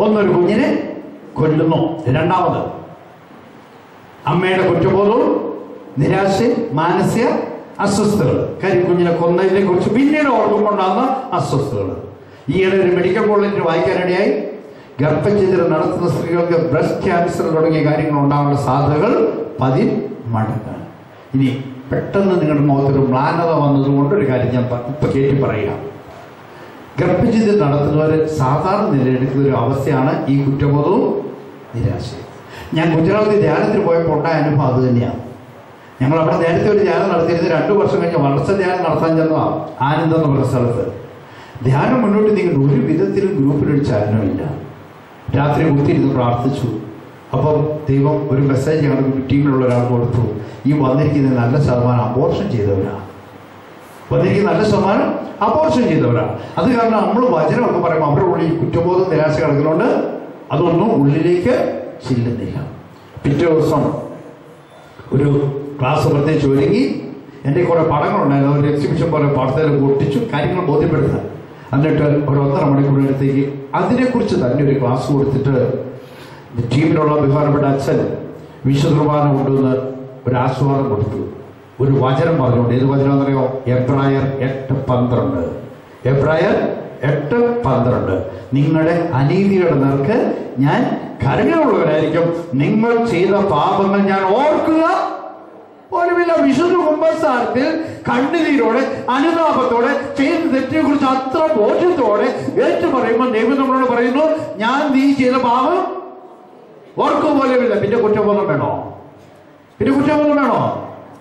ഒന്നൊരു കുഞ്ഞിനെ കൊല്ലുന്നു. രണ്ടാമത് അമ്മയുടെ കുറ്റബോധവും നിരാശയും മാനസിക അസ്വസ്ഥതകൾ. കാര്യം കുഞ്ഞിനെ കൊന്നതിനെ കുറിച്ച് പിന്നീട് ഓർക്കുമ്പോണ്ടാകുന്ന അസ്വസ്ഥതകൾ. ഈയിടെ ഒരു മെഡിക്കൽ കോളേജിൽ വായിക്കാനിടയായി ഗർഭഛിദ്രം നടത്തുന്ന സ്ത്രീകൾക്ക് ബ്രസ്റ്റ് ക്യാൻസർ തുടങ്ങിയ കാര്യങ്ങൾ ഉണ്ടാകാനുള്ള സാധ്യതകൾ 10 മടങ്ങാണ്. ഇനി പെട്ടെന്ന് നിങ്ങളുടെ മുഖത്തൊരു മ്ലാനത വന്നതുകൊണ്ട് ഒരു കാര്യം ഞാൻ ഇപ്പം കയറ്റി പറയാം. ഗർഭഛിദ്രം നടത്തുന്നവർ സാധാരണ നിലയെടുക്കുന്ന ഒരു അവസ്ഥയാണ് ഈ കുറ്റബോധവും നിരാശയും. ഞാൻ ഗുജറാത്തിൽ ധ്യാനത്തിന് പോയപ്പോൾ ഉണ്ടായ അനുഭവം അത് തന്നെയാണ്. ഞങ്ങൾ അവിടെ നേരത്തെ ഒരു ധ്യാനം നടത്തിയിരുന്നത് 2 വർഷം കഴിഞ്ഞ് വളർച്ച ധ്യാനം നടത്താൻ ചെന്നതാണ് ആനന്ദം എന്ന് പറഞ്ഞ സ്ഥലത്ത്. ധ്യാനം മുന്നോട്ട് നീങ്ങുന്ന ഒരു വിധത്തിലും ഗ്രൂപ്പിലൊരു ചലനമില്ല. രാത്രി കുത്തിയിരുന്ന് പ്രാർത്ഥിച്ചു. അപ്പം ദൈവം ഒരു മെസ്സേജ് ഞങ്ങളുടെ ടീമിലുള്ള ഒരാൾ കൊടുത്തു. ഈ വന്നിരിക്കുന്ന നല്ല ശതമാനം അബോർഷൻ ചെയ്തവരാണ്. വന്നിരിക്കുന്ന നല്ല ശതമാനം അബോർഷൻ ചെയ്തവരാണ്. അത് കാരണം നമ്മൾ വചനമൊക്കെ പറയുമ്പോൾ അവരുടെ ഉള്ളിൽ കുറ്റബോധം നിരാശ കിടക്കുന്നുണ്ട്. അതൊന്നും ഉള്ളിലേക്ക് ചെല്ലുന്നില്ല. പിറ്റേ ദിവസം ഒരു ക്ലാസ് പ്രത്യേകിച്ച് ഒരുങ്ങി എൻ്റെ കുറേ പടങ്ങളുണ്ടായിരുന്നു. ഒരു എക്സിബിഷൻ പോലെ പടത്തിൽ ഒട്ടിച്ചു കാര്യങ്ങൾ ബോധ്യപ്പെടുത്താൻ. എന്നിട്ട് ഒരു 1.5 മണിക്കൂറിനടുത്തേക്ക് അതിനെക്കുറിച്ച് തന്നെ ഒരു ക്ലാസ് കൊടുത്തിട്ട് ടീമിലുള്ള ബഹുമാനപ്പെട്ട അച്ഛൻ വിശുദ്ധ കുർബാന കൊണ്ടുവന്ന് ഒരു ആശീർവാദം കൊടുത്തു. ഒരു വചനം പറഞ്ഞുകൊണ്ട്. ഏത് വചനം എന്നറിയോ? എബ്രായർ 8:12. എബ്രായർ 8:12. നിങ്ങളുടെ അനീതിയുടെ നേർക്ക് ഞാൻ കരുണയുള്ളവരായിരിക്കും, നിങ്ങൾ ചെയ്ത പാപങ്ങൾ ഞാൻ ഓർക്കുക പോലുമില്ല. വിശുദ്ധ കുമ്പസാരത്തിൽ കണ്ണുനീരോടെ അനുതാപത്തോടെ ചെയ്ത തെറ്റിനെ കുറിച്ച് അത്ര ബോധ്യത്തോടെ ഏറ്റു പറയുമ്പോൾ ദൈവം നമ്മളോട് പറയുന്നു, ഞാൻ നീ ചെയ്ത പാപം ഓർക്കുക പോലുമില്ല. പിന്നെ കുറ്റബോധം വേണോ? പിന്നെ കുറ്റബോധം വേണോ?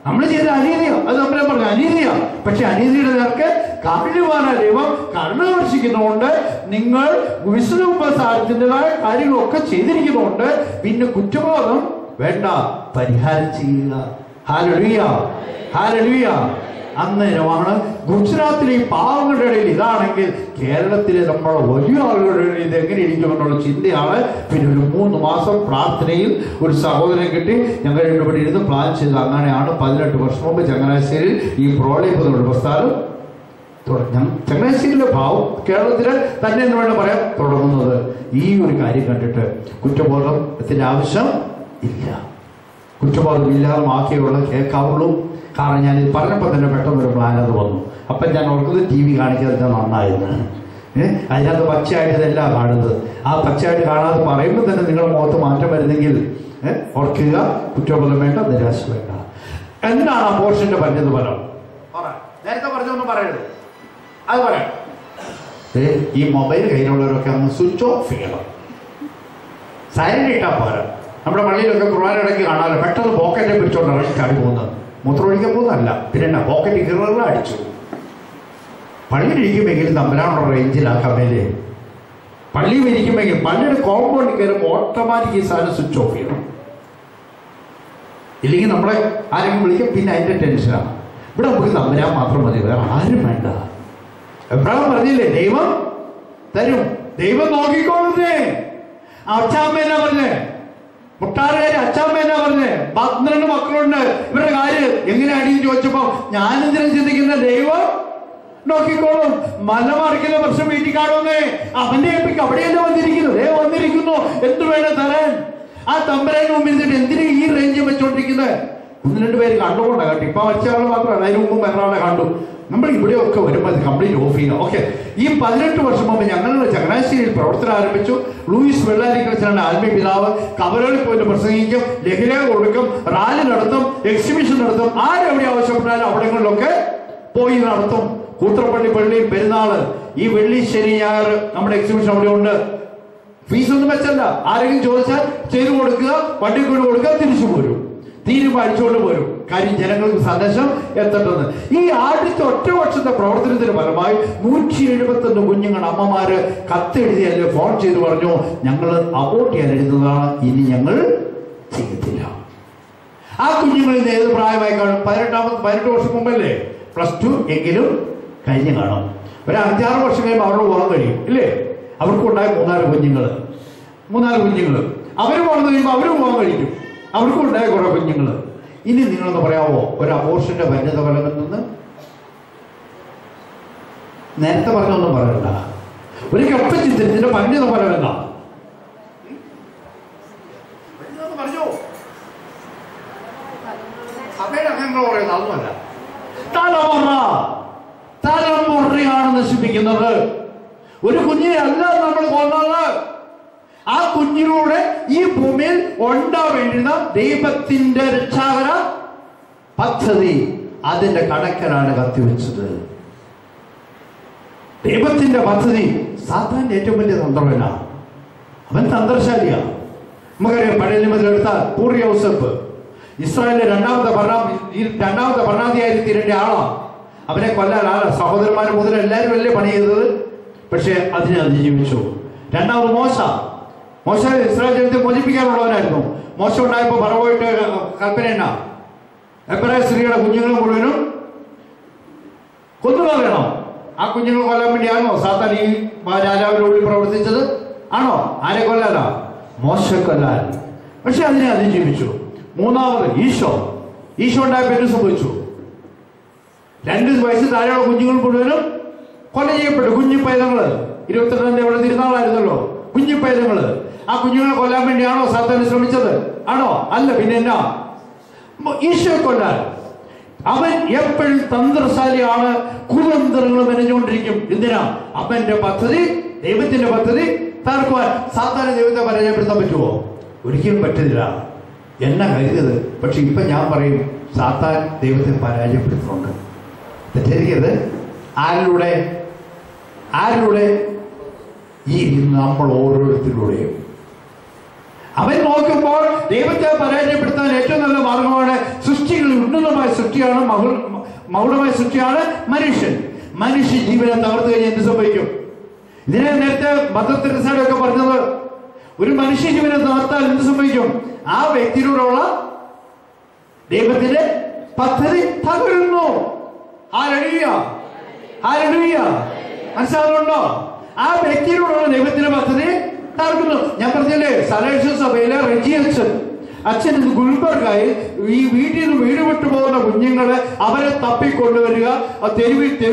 നമ്മൾ ചെയ്ത അനീതിയോ? അത് നമ്മളെ പറഞ്ഞു അനീതിയോ. പക്ഷെ അനീതിയുടെ നേർക്ക് കാരുണ്യവാനായ ദൈവം കരുണ വർഷിക്കുന്നതുകൊണ്ട് നിങ്ങൾ വിശുദ്ധ കുമ്പസാരത്തിൻ്റെതായ കാര്യങ്ങളൊക്കെ ചെയ്തിരിക്കുന്നതുകൊണ്ട് പിന്നെ കുറ്റബോധം വേണ്ട, പരിഹാരം ചെയ്യുക. Hallelujah, hallelujah. അന്നേരമാണ് ഗുജറാത്തിലെ ഈ പാവങ്ങളുടെ ഇടയിൽ ഇതാണെങ്കിൽ കേരളത്തിലെ നമ്മളെ വലിയ ആളുകളുടെ ഇടയിൽ ഇത് എങ്ങനെ ഇരിക്കുമെന്നുള്ള ചിന്തയാണ്. പിന്നെ ഒരു 3 മാസം പ്രാർത്ഥനയിൽ ഒരു സഹോദരൻ കിട്ടി. ഞങ്ങൾ ഇവിടെ ഇരുന്ന് പ്ലാൻ ചെയ്ത് അങ്ങനെയാണ് 18 വർഷം മുമ്പ് ചങ്ങനാശ്ശേരിയിൽ ഈ പ്രോളേപ് പ്രസ്ഥാനം ചങ്ങനാശ്ശേരിയിലെ ഭാവം കേരളത്തിലെ തന്നെ എന്ന് വേണം പറയാൻ തുടങ്ങുന്നത്. ഈ ഒരു കാര്യം കണ്ടിട്ട് കുറ്റബോധത്തിന്റെ ആവശ്യം ഇല്ല. കുറ്റബോധം ഇല്ലാതെ മാത്രമേ കേൾക്കാവുള്ളൂ. കാരണം ഞാനിത് പറഞ്ഞപ്പോൾ തന്നെ പെട്ടെന്നൊരു പ്ലാനത് വന്നു. അപ്പം ഞാൻ ഓർക്കുന്നത് TV കാണിക്കാതെ നന്നായിരുന്നു. അതിനകത്ത് പച്ചയായിട്ട് ഇതെല്ലാം കാണുന്നത്. ആ പച്ചയായിട്ട് കാണാതെ പറയുമ്പോൾ തന്നെ നിങ്ങളുടെ മുഖത്ത് മാറ്റം വരുന്നെങ്കിൽ ഓർക്കുക, കുറ്റബോധം വേണ്ട, നിരാശ വേണ്ട. എന്താണ് അബോർഷന്റെ പറഞ്ഞത്? ഫലം നേരത്തെ പറഞ്ഞൊന്നും പറയരുത്, അത് പറയാം. ഈ മൊബൈൽ കയ്യിലുള്ളവരൊക്കെ അങ്ങ് സ്വിച്ച് ഓഫ് ചെയ്യണം. സൈലന്റ് ഇട്ടാൽ പോരാ. നമ്മുടെ പള്ളിയിലൊക്കെ കുർബാന ഇടയ്ക്ക് കാണാമല്ലോ, പെട്ടെന്ന് പോക്കറ്റ് പിടിച്ചോണ്ട് ഇറങ്ങി ചാടി പോകുന്നത്. മൂത്രമൊഴിക്കാൻ പോകുന്നതല്ല, പിന്നെ എന്നാ പോക്കറ്റ് കീറുകൾ അടിച്ചു. പള്ളിയിലിരിക്കുമെങ്കിലും തമ്പരാനുള്ള റേഞ്ചിലാക്കാൻ മേലെ പള്ളിയിൽ ഇരിക്കുമെങ്കിൽ പള്ളിയുടെ കോമ്പൗണ്ടിൽ കയറുമ്പോൾ ഓട്ടോമാറ്റിക് ഈ സാധനം സ്വിച്ച് ഓഫ് ചെയ്യണം. ഇല്ലെങ്കിൽ നമ്മളെ ആരെങ്കിലും വിളിക്കും, പിന്നെ അതിൻ്റെ ടെൻഷനാണ്. ഇവിടെ നമുക്ക് തമ്പരാൻ മാത്രം മതി, വേറെ ആരും വേണ്ട. എബ്രഹാം പറഞ്ഞില്ലേ, ദൈവം തരും, ദൈവം നോക്കിക്കോളുന്നേ. അച്ഛാമ്മ എന്നാ പറഞ്ഞേ? മുട്ടാറുകാരി അച്ഛാമ്മ എന്നാ പറഞ്ഞേ? 12 മക്കളുണ്ട്, ഇവരുടെ കാര്യം എങ്ങനെ അടിയും ചോദിച്ചപ്പോ ഞാനെന്തിനും ചിന്തിക്കുന്ന ദൈവം നോക്കിക്കോളും. മല മറിക്കുന്ന പ്രശ്നം വീട്ടിൽ കാണുന്നേ, അവന്റെ ഏൽപ്പിക്ക് അവിടെയല്ല വന്നിരിക്കുന്നത്. വന്നിരിക്കുന്നു, എന്ത് വേണം തരാൻ. ആ തമ്പരാന് മുമ്പിൽ നിന്നിട്ട് എന്തിനാ ഈ റേഞ്ച് വെച്ചോണ്ടിരിക്കുന്നത്? 1-2 പേര് കണ്ടുകൊണ്ടാണ് കേട്ടോ. ഇപ്പൊ വച്ച ആൾ മാത്രമാണ്, അതിന് മുമ്പ് വേറൊരാളെ കണ്ടു. നമ്മൾ ഇവിടെയൊക്കെ വരുമ്പോൾ അത് കംപ്ലീറ്റ് ഓഫ് ചെയ്യുക. ഓക്കെ, ഈ 18 വർഷം മുമ്പ് ഞങ്ങളുടെ ചങ്ങനാശ്ശേരിയിൽ പ്രവർത്തനം ആരംഭിച്ചു. ലൂയിസ് വെള്ളാരിക്കൽച്ചറിന്റെ ആത്മീയ പിതാവ് കവലോളിൽ പോയിട്ട് പ്രസംഗിക്കും, ലഹരി കൊടുക്കും, റാലി നടത്തും, എക്സിബിഷൻ നടത്തും. ആരെവിടെ ആവശ്യപ്പെട്ടാലും അവിടങ്ങളിലൊക്കെ പോയി നടത്തും. കൂത്രപ്പള്ളി പള്ളിയിൽ പെരുന്നാള്, ഈ വെള്ളി ശനി ഞായർ നമ്മുടെ എക്സിബിഷൻ അവിടെ ഉണ്ട്. ഫീസൊന്നും വെച്ചല്ല, ആരെങ്കിലും ചോദിച്ചാൽ ചെയ്തു കൊടുക്കുക, വണ്ടി കൊണ്ട് കൊടുക്കുക, തിരിച്ചു പോരും, തീരുമാനിച്ചുകൊണ്ട് പോരും. കാര്യം ജനങ്ങൾക്ക് സന്ദേശം എത്തട്ടെന്ന്. ഈ ആദ്യത്തെ 1 വർഷത്തെ പ്രവർത്തനത്തിന് ഫലമായി 171 കുഞ്ഞുങ്ങൾ അമ്മമാര് കത്തെഴുതിയല്ലേ ഫോൺ ചെയ്ത് പറഞ്ഞു, ഞങ്ങൾ അബോർട്ട് ചെയ്യാൻ എഴുതുന്നതാണ്, ഇനി ഞങ്ങൾ ചെയ്യത്തില്ല. ആ കുഞ്ഞുങ്ങളിൽ നിന്ന് ഏത് പ്രായമായി കാണും? 18 വർഷം മുമ്പല്ലേ, +2 എങ്കിലും കഴിഞ്ഞ് കാണും. ഒരു 5-6 വർഷം കഴിയുമ്പോൾ അവരുടെ പോകാൻ കഴിയും ഇല്ലേ? അവർക്കുണ്ടായ 3-4 കുഞ്ഞുങ്ങൾ അവർ വളർന്നു കഴിയുമ്പോൾ അവർ പോകാൻ കഴിക്കും. അവർക്കും ഉണ്ടായ കുറെ കുഞ്ഞുങ്ങൾ. ഇനി നിങ്ങളൊന്ന് പറയാവോ ഒരു അബോർഷന്റെ പരിണിത ഫലം എന്തെന്ന്? നേരത്തെ പറഞ്ഞൊന്നും പറയണ്ട. ഒരു ഗർഭഛിദ്രത്തിന്റെ പരിണിത ഫലം എന്താ? നിങ്ങൾ പറയുന്നത് അതൊന്നുമല്ല. തലമുറയാണ് നശിപ്പിക്കുന്നത്. ഒരു കുഞ്ഞിനെ അല്ല നമ്മൾ കൊന്നത്. ആ കുഞ്ഞിലൂടെ ഈ ഭൂമിയിൽ ഉണ്ടാവേണ്ടുന്ന ദൈവത്തിന്റെ രക്ഷാകര പദ്ധതി അതിന്റെ കടക്കലാണ് കത്തിവെച്ചത്. ദൈവത്തിന്റെ പദ്ധതി സാത്താന്റെ ഏറ്റവും വലിയ തന്ത്രവനാ. അവൻ തന്ത്രശാലിയാണ്. നമുക്കറിയാം, പഴയ നിയമത്തിലെടുത്താൽ പൂർവ്വ യോസേഫ് ഇസ്രായേലിലെ രണ്ടാമത്തെ ഭരണാധികാരി തീരേണ്ട ആളാണ്. അവനെ കൊല്ലാൻ സഹോദരന്മാർ മുതൽ എല്ലാവരും അല്ലേ പണി ചെയ്തത്. പക്ഷെ അതിനെ അതിജീവിച്ചു. രണ്ടാമത് മോശ ഇസ്രായേൽ ജനത്തെ മോചിപ്പിക്കാനുള്ളവനായിരുന്നു. മോശ ഉണ്ടായപ്പോൾ പറവോയിട്ട് കൽപ്പന എന്നാ? എബ്രായ സ്ത്രീയുടെ കുഞ്ഞുങ്ങൾ മുഴുവനും കൊന്നുകളയണം. ആ കുഞ്ഞുങ്ങൾ കൊല്ലാൻ വേണ്ടിയാണോ സാത്താൻ ഈ രാജാവിന്റെ ഉള്ളിൽ പ്രവർത്തിച്ചത്? ആണോ? ആരെ കൊല്ലാനാ? മോശെ കൊല്ലാൻ. പക്ഷെ അതിനെ അതിജീവിച്ചു. മൂന്നാമത് ഈശോ ഉണ്ടായപ്പോൾ എന്ത് സംഭവിച്ചു? 2 വയസ്സ് താഴെയുള്ള കുഞ്ഞുങ്ങൾ മുഴുവനും കൊല ചെയ്യപ്പെട്ടു. കുഞ്ഞു പൈതങ്ങള് 22 ഇവിടെ തിരുനാളായിരുന്നല്ലോ. കുഞ്ഞു പൈതങ്ങള്. ആ കുഞ്ഞുങ്ങളെ കൊല്ലാൻ വേണ്ടിയാണോ സാത്താൻ ശ്രമിച്ചത്? ആണോ? അല്ല. പിന്നെ എന്നാ? ഈശോയെ കൊല്ലാൻ. അവൻ എപ്പോഴും തന്ത്രശാലിയാണ്. കുതന്ത്രങ്ങൾ മെനഞ്ഞുകൊണ്ടിരിക്കും. എന്തിനാ? അവന്റെ പദ്ധതി, ദൈവത്തിന്റെ പദ്ധതി തകർക്കുവാൻ. സാത്താനെ ദൈവത്തെ പരാജയപ്പെടുത്താൻ പറ്റുമോ? ഒരിക്കലും പറ്റില്ല. എന്നാ കരുതിയത്? പക്ഷെ ഇപ്പൊ ഞാൻ പറയും, സാത്താൻ ദൈവത്തെ പരാജയപ്പെടുത്തുന്നുണ്ട്. തെറ്റിദ്ധരിക്കരുത്. ആരിലൂടെ? ഈ നമ്മൾ ഓരോരുത്തരിലൂടെയും. അവൻ നോക്കുമ്പോൾ ദൈവത്തെ പരാജയപ്പെടുത്താൻ ഏറ്റവും നല്ല മാർഗമാണ് സൃഷ്ടികളിൽ ഉന്നതമായ സൃഷ്ടിയാണ്, മൗഢമായ സൃഷ്ടിയാണ് മനുഷ്യ ജീവനെ തകർത്തു കഴിഞ്ഞാൽ എന്ത് സംഭവിക്കും? ഇതിനെ നേരത്തെ മദർ തെരേസയുടെ ഒക്കെ പറഞ്ഞത്, ഒരു മനുഷ്യ ജീവനെ തകർത്താൽ എന്ത് സംഭവിക്കും? ആ വ്യക്തിയോടുള്ള ദൈവത്തിന്റെ പദ്ധതി തകരുന്നു. മനസ്സിലാകുന്നുണ്ടോ? ആ വ്യക്തിയോടുള്ള ദൈവത്തിന്റെ പദ്ധതി തകർക്കുന്നു. ഞാൻ പറഞ്ഞല്ലേ, സലേഷൻ സഭയിലെ റെജി അച്ഛൻ ഗുൽബർഗായി ഈ വീട്ടിൽ നിന്ന് വീട് വിട്ടു പോകുന്ന കുഞ്ഞുങ്ങളെ അവരെ തപ്പിക്കൊണ്ടുവരിക,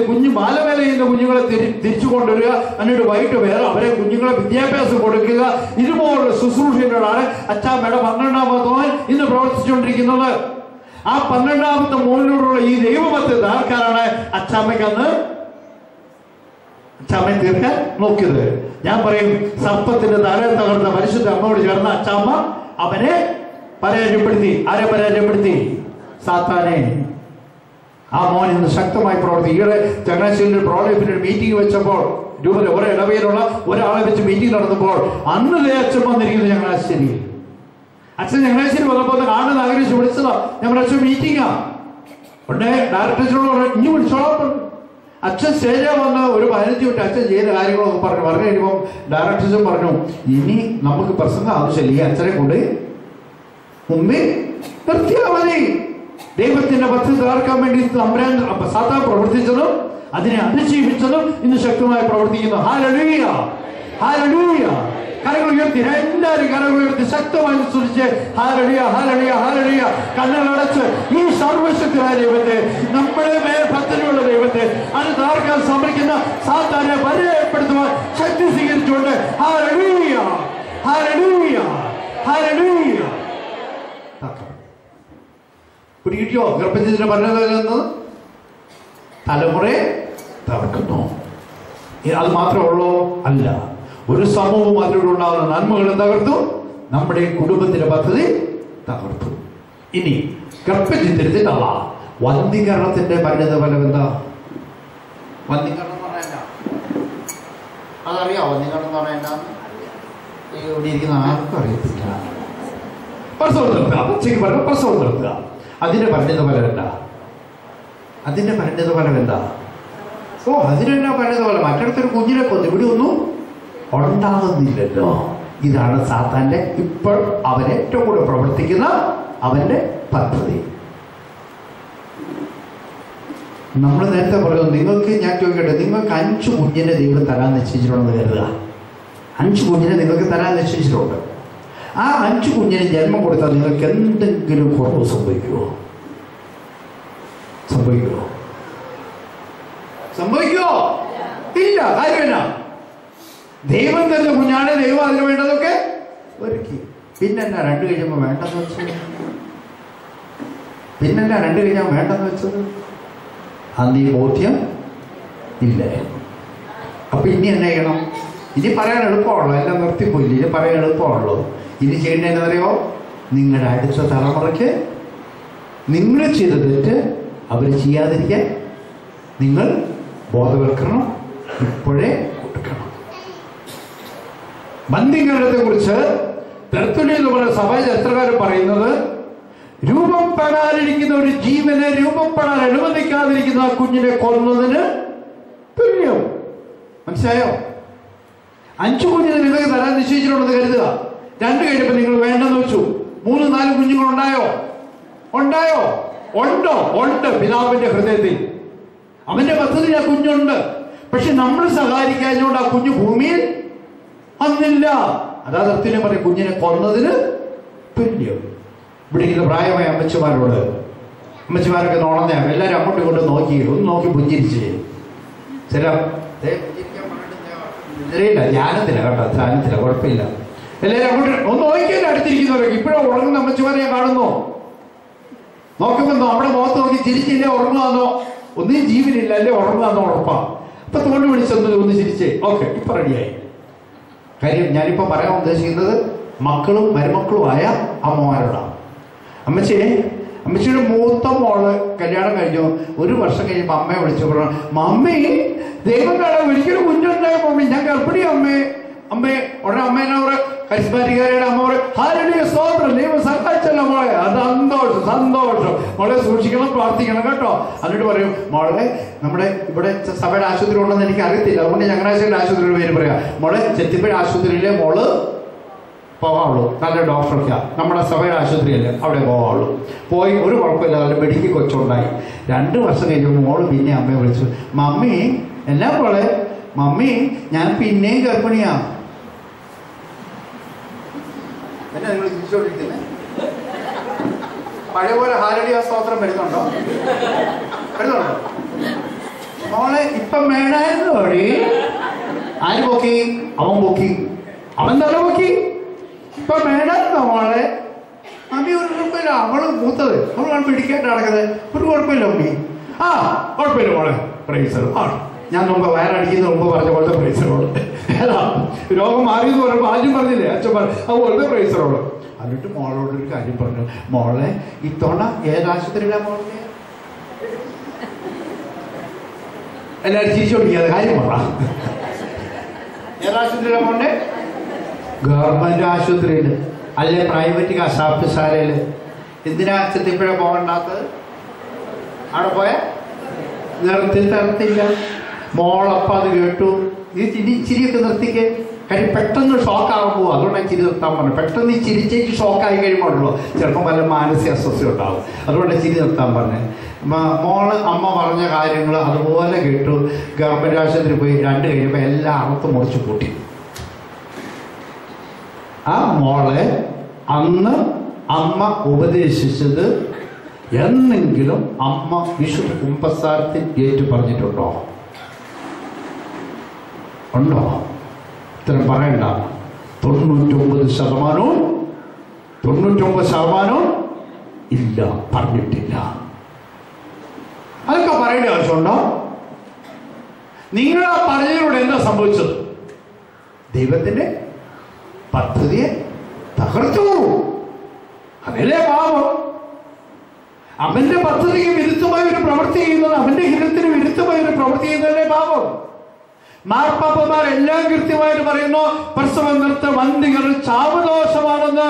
കുഞ്ഞു ബാലവേല ചെയ്യുന്ന കുഞ്ഞുങ്ങളെ തിരിച്ചു കൊണ്ടുവരിക, എന്നിട്ട് വൈകിട്ട് വേറെ അവരെ കുഞ്ഞുങ്ങളെ വിദ്യാഭ്യാസം കൊടുക്കുക. ഇതുപോലുള്ള ശുശ്രൂഷകളാണ് അച്ചാമ്മയുടെ 12ാമത്തെ മോൻ ഇന്ന് പ്രവർത്തിച്ചുകൊണ്ടിരിക്കുന്നത്. ആ 12ാമത്തെ മോനിനോടുള്ള ഈ ദൈവപദ്ധതി തകർക്കാനാണ് അച്ചാമ്മയ്ക്ക് തീർക്കാൻ നോക്കിയത്. ഞാൻ പറയും, സർപ്പത്തിന്റെ തല തകർന്ന പരിശുദ്ധ അമ്മയോട് ചേർന്ന അച്ചാമ്മ അവനെ പരാജയപ്പെടുത്തി. ആരെ പരാജയപ്പെടുത്തി? സാത്താനെ. ആ മോൻ ഇന്ന് ശക്തമായി പ്രവർത്തി. ഈയിടെ ചങ്ങനാശ്ശേരിയിൽ പ്രോളയപ്പിന്റെ മീറ്റിംഗ് വെച്ചപ്പോൾ ഒരേ ഇടവയിലുള്ള ഒരാളെ വെച്ച് മീറ്റിംഗ് നടന്നപ്പോൾ അന്നല്ലേ അച്ഛൻ വന്നിരിക്കുന്നത് ചങ്ങനാശ്ശേരിയിൽ. അച്ഛൻ ചങ്ങനാശ്ശേരി വന്നപ്പോൾ കാണുന്ന ആഗ്രഹിച്ച് വിളിച്ചതാ. ഞങ്ങളുടെ അച്ഛൻ മീറ്റിംഗാ. ഉടനെ ഡയറക്ടേഴ്സിനോട് ഇനി വിളിച്ചോളാം. അച്ഛൻ സ്റ്റേജിൽ വന്ന് ഒരു 15 മിനിറ്റ് അച്ഛൻ ചെയ്ത കാര്യങ്ങളൊക്കെ പറഞ്ഞു കഴിയുമ്പോൾ ഡയറക്ടേഴ്സും പറഞ്ഞു, ഇനി നമുക്ക് പ്രസംഗം ആവശ്യമില്ല, ഈ അച്ഛനെ കൊണ്ട് മുമ്പിൽ നിർത്തിയാൽ മതി. ദൈവത്തിന്റെ പദ്ധതി തകർക്കാൻ വേണ്ടി സാത്താൻ പ്രവർത്തിച്ചതും അതിനെ അതിജീവിച്ചതും ഇന്ന് ശക്തമായി പ്രവർത്തിക്കുന്നു. Hallelujah, hallelujah. കരങ്ങൾ ഉയർത്തി, എല്ലാവരും കരങ്ങൾ ഉയർത്തി ശക്തമായി സ്തുതിച്ച് ഹല്ലേലൂയ, ഹല്ലേലൂയ, ഹല്ലേലൂയ. കണ്ണുകളടച്ച് ഈ സർവശക്തനായ ദൈവത്തെ, നമ്മുടെ മേൽ പദ്ധതിയുള്ള ദൈവത്തെ, അത് തകർക്കാൻ ശ്രമിക്കുന്ന സാത്താനെ പരാജയപ്പെടുത്തുവാൻ ശക്തി സ്വീകരിച്ചുകൊണ്ട് ഹല്ലേലൂയ, ഹല്ലേലൂയ, ഹല്ലേലൂയ. പിടികിട്ടിയോ? ഗർഭത്തിന്റെ പറഞ്ഞത് തലമുറയെ തകർക്കുന്നു. അത് മാത്രമേ ഉള്ളൂ? അല്ല. ഒരു സമൂഹം അതിലൂടെ ഉണ്ടാകുന്ന നന്മകളും തകർത്തു, നമ്മുടെ കുടുംബത്തിന്റെ പദ്ധതി തകർത്തു. ഇനി ഗർഭചിത്രത്തിലുള്ള വന്ധീകരണത്തിന്റെ പരിണിത ഫലം എന്താ? വന്ധീകരണം എന്ന് പറഞ്ഞാൽ അതറിയാം. വന്ധീകരണം എന്ന് പറഞ്ഞാൽ ഇവിടെ ഇരിക്കുന്ന ആർക്കും അറിയത്തില്ല. പ്രസവം നിർത്തുക, പച്ചയ്ക്ക് പറഞ്ഞ പ്രസവം നിർത്തുക. അതിന്റെ പരിണിത ഫലം എന്താ? അതിന്റെ പരിണിത ഫലം എന്താ? അതിനെന്നാ പരിണിത ഫലം? മറ്റിടത്തൊരു കുഞ്ഞിനെ കൊന്നു, ഇവിടെ ഒന്നും ഉണ്ടാകുന്നില്ലല്ലോ. ഇതാണ് സാത്താന്റെ ഇപ്പോൾ അവൻ ഏറ്റവും കൂടെ പ്രവർത്തിക്കുന്ന അവന്റെ പദ്ധതി. നമ്മൾ നേരത്തെ പറഞ്ഞു, നിങ്ങൾക്ക് ഞാൻ ചോദിക്കട്ടെ, നിങ്ങൾക്ക് 5 കുഞ്ഞിനെ ദൈവം തരാൻ നിശ്ചയിച്ചിട്ടുണ്ടെന്ന് കരുതുക. 5 കുഞ്ഞിനെ നിങ്ങൾക്ക് തരാൻ നിശ്ചയിച്ചിട്ടുണ്ട്. ആ 5 കുഞ്ഞിന് ജന്മം കൊടുത്താൽ നിങ്ങൾക്ക് എന്തെങ്കിലും കുറവ് സംഭവിക്കുമോ? ഇല്ല. കാര്യമില്ല. ദൈവം തന്നെ കുഞ്ഞാണ്. ദൈവം അതിന് വേണ്ടതൊക്കെ ഒരുക്കി. പിന്നെ 2 കഴിയുമ്പോൾ വേണ്ടെന്ന് വെച്ചാൽ പിന്നെന്താ 2 കഴിഞ്ഞാൽ വേണ്ടെന്ന് വെച്ചത്? അന്ന് ഈ ബോധ്യം ഇല്ലായിരുന്നു. അപ്പൊ ഇനി എന്നാ ചെയ്യണം? ഇനി പറയാൻ എളുപ്പമുള്ളൂ, എല്ലാം നിർത്തിപ്പോയില്ല. ഇനി പറയാൻ എളുപ്പമുള്ളൂ. ഇനി ചെയ്യേണ്ടതെന്ന് അറിയോ? നിങ്ങളുടെ അടുത്ത തലമുറയ്ക്ക് നിങ്ങൾ ചെയ്ത തെറ്റ് അവർ ചെയ്യാതിരിക്കാൻ നിങ്ങൾ ബോധവൽക്കരണം ഇപ്പോഴേ കൊടുക്കണം. ബന്ധികരണത്തെ കുറിച്ച് തെർത്തുല്യ എന്ന് പറയുന്ന സഭ ചരിത്രകാരൻ പറയുന്നത്, രൂപപ്പെടാനിരിക്കുന്ന ഒരു ജീവനെ രൂപപ്പെടാൻ അനുവദിക്കാതിരിക്കുന്ന ആ കുഞ്ഞിനെ കൊന്നതിന് തുല്യം. മനസ്സിലായോ? 5 കുഞ്ഞിനെ നിങ്ങൾക്ക് തരാൻ നിശ്ചയിച്ചിട്ടുണ്ടെന്ന് കരുതുക. 2 കഴിഞ്ഞപ്പോൾ നിങ്ങൾ വേണ്ടെന്ന് വെച്ചു. 3, 4 കുഞ്ഞുങ്ങൾ ഉണ്ടായോ? ഉണ്ടോ? ഉണ്ട്. പിതാവിന്റെ ഹൃദയത്തിൽ അവന്റെ പദ്ധതിയിൽ ആ കുഞ്ഞുണ്ട്. പക്ഷെ നമ്മൾ സഹായിക്കാഞ്ഞുകൊണ്ട് ആ കുഞ്ഞു ഭൂമിയിൽ വന്നില്ല. അതാ സത്യനെ പറയും, കുഞ്ഞിനെ കൊന്നതിന് തുല്യം. ഇവിടെ ഇരിക്കുന്ന പ്രായമായ അമ്മച്ചിമാരോട്, അമ്മച്ചിമാരൊക്കെ നോളന്നെയാണ്, എല്ലാവരും അങ്ങോട്ടും ഇങ്ങോട്ടും ഒന്ന് നോക്കി പുഞ്ചിരിച്ച് ചില ധ്യാനത്തില കേട്ടോ, ധ്യാനത്തില, കുഴപ്പമില്ല. എല്ലാവരും അങ്ങോട്ട് ഒന്ന് നോക്കിയല്ലേ അടുത്തിരിക്കുന്നവരൊക്കെ. ഇപ്പോഴും ഉറങ്ങുന്ന അമ്മച്ചിമാരെ ഞാൻ കാണുന്നു. നോക്കുമ്പോ നമ്മുടെ മുഖത്ത് നോക്കി ചിരിച്ചില്ലേ ഉറങ്ങുവാന്നോ? ഒന്നും ജീവനില്ല അല്ലേ ഉറങ്ങുവാന്നോ ഉറപ്പാ. അപ്പൊ തോണ്ടി വിളിച്ചൊന്ന് ചിരിച്ചേ. ഓക്കെ, ഇപ്പൊ റെഡിയായി. കാര്യം ഞാനിപ്പോ പറയാൻ ഉദ്ദേശിക്കുന്നത് മക്കളും മരുമക്കളുമായ അമ്മമാരോടാണ്. അമ്മച്ചിയുടെ മൂത്ത മോള് കല്യാണം കഴിഞ്ഞു. 1 വർഷം കഴിയുമ്പോൾ അമ്മയെ വിളിച്ചു പറഞ്ഞു, മമ്മി ദൈവം കാണാൻ ഒരിക്കലും കുഞ്ഞുണ്ടായ മമ്മി, ഞാൻ ഗർഭിണി അമ്മേ. ഉടനെ അമ്മേനെ കരിസ്മാറ്റിക്കാരുടെ അമ്മ പറയും, ഹല്ലേലൂയ, സ്തോത്രം, ദൈവം സഹായിച്ചല്ലോ മോളെ. അത് സന്തോഷം മോളെ, സൂക്ഷിക്കണം, പ്രാർത്ഥിക്കണം കേട്ടോ. എന്നിട്ട് പറയും, മോളെ നമ്മുടെ ഇവിടെ സഭയുടെ ആശുപത്രി ഉണ്ടെന്ന് എനിക്ക് അറിയത്തില്ല, അതുകൊണ്ട് ചങ്ങനാശ്ശേരി ആശുപത്രിയുടെ പേര് പറയാം. മോളെ ചെത്തിപ്പുഴ ആശുപത്രിയിലെ മോള് പോകാവുള്ളൂ, നല്ല ഡോക്ടറൊക്കെയാ, നമ്മുടെ സഭയുടെ ആശുപത്രിയല്ലേ, അവിടെ പോകാവുള്ളൂ. പോയി ഒരു കുഴപ്പമില്ല, മെഡിക്കൽ കൊച്ചുണ്ടായി. 2 വർഷം കഴിഞ്ഞപ്പോൾ മോള് പിന്നെ അമ്മയെ വിളിച്ചു, മമ്മി എന്നാ പോലെ, മമ്മി ഞാൻ പിന്നെയും ഗർഭിണിയാ. എന്നാ നിങ്ങൾ ചിരിച്ചോണ്ടിരിക്കുന്നത്? പഴയ പോലെ ഹാലടിയ സ്തോത്രം വരുന്നുണ്ടോ? മോളെ ഇപ്പം വേണായിരുന്നു അടി. ആര് പൊക്കി? അവൻ പൊക്കി, അവൻ തല പൊക്കി. ഇപ്പൊ വേണായിരുന്നോ മോളെ? മമ്മി ഒരു കുഴപ്പമില്ല, അവള് മൂത്തത്, അവൾ പിടിക്കാണ്ട് നടക്കുന്നത്, ഒരു കുഴപ്പമില്ല മമ്മി. കുഴപ്പമില്ല മോളെ, പ്രൈസർ ആണ്. ഞാൻ മുമ്പ് വയറടിക്കുന്ന മുമ്പ് പറഞ്ഞ പോലത്തെ പ്രൈസറോട്, രോഗം മാറിയെന്ന് പറയുമ്പോൾ ആദ്യം പറഞ്ഞില്ലേ അച്ഛൻ പറഞ്ഞു, അതുപോലത്തെ പ്രൈസറോട്. എന്നിട്ട് മോളോടൊരു കാര്യം പറഞ്ഞു, മോളെ ഇത്തവണ ഏതാശുപത്രിയിലാ മോളെ? എല്ലാവരും ചിരിച്ചോണ്ടിരിക്കാതെ കാര്യം പറ. ഏതാശുപത്രിയിലാ മോളെ? ഗവൺമെന്റ് ആശുപത്രിയിൽ, അല്ലെ പ്രൈവറ്റ് കശാപ്പുശാലയിൽ. എന്തിനാ ചെത്തിപ്പുഴ പോകണ്ടാത്തത്? അവിടെ പോയ നിർത്തില്ല. മോളപ്പം അത് കേട്ടു. ഈ ചിരിയൊക്കെ നിർത്തിക്കേ, കാര്യം പെട്ടെന്ന് ഷോക്കാകുമ്പോൾ, അതുകൊണ്ടാണ് ചിരി നിർത്താൻ പറഞ്ഞു. പെട്ടെന്ന് ഈ ചിരിച്ചേക്ക് ഷോക്കായി കഴിയുമ്പോഴല്ലോ ചിലപ്പം വല്ല മാനസിക അസ്വസ്ഥ ഉണ്ടാവും, അതുകൊണ്ടാണ് ചിരി നിർത്താൻ പറഞ്ഞത്. മോള് അമ്മ പറഞ്ഞ കാര്യങ്ങൾ അതുപോലെ കേട്ടു. ഗവൺമെന്റ് ആശുപത്രി പോയി 2 കഴിയുമ്പോൾ എല്ലാം അറുത്ത് മുറിച്ച് കൂട്ടി. ആ മോളെ അന്ന് അമ്മ ഉപദേശിച്ചത് എന്നെങ്കിലും അമ്മ വിശുദ്ധ കുമ്പസാരത്തിൽ ഏറ്റു പറഞ്ഞിട്ടുണ്ടോ? ഉണ്ടോ? ഇത്തരം പറയണ്ട. 99% ഇല്ല, പറഞ്ഞിട്ടില്ല. അതൊക്കെ പറയേണ്ട ആവശ്യമുണ്ടോ? നിങ്ങൾ ആ പറഞ്ഞതിലൂടെ എന്താ സംഭവിച്ചത്? ദൈവത്തിന്റെ പദ്ധതിയെ തകർത്തു. അതല്ലേ പാപം. അവന്റെ പദ്ധതിക്ക് വിരുദ്ധമായ ഒരു പ്രവൃത്തി ചെയ്യുന്നത്, അവന്റെ ഹിതത്തിന് വിരുദ്ധമായ ഒരു പ്രവൃത്തി ചെയ്യുന്നതല്ലേ പാപം. മാർപ്പാപ്പമാർ എല്ലാം കൃത്യമായിട്ട് പറയുന്നു, പ്രസവ നൃത്ത വന്ധികൾ ചാവദോഷമാണെന്ന്.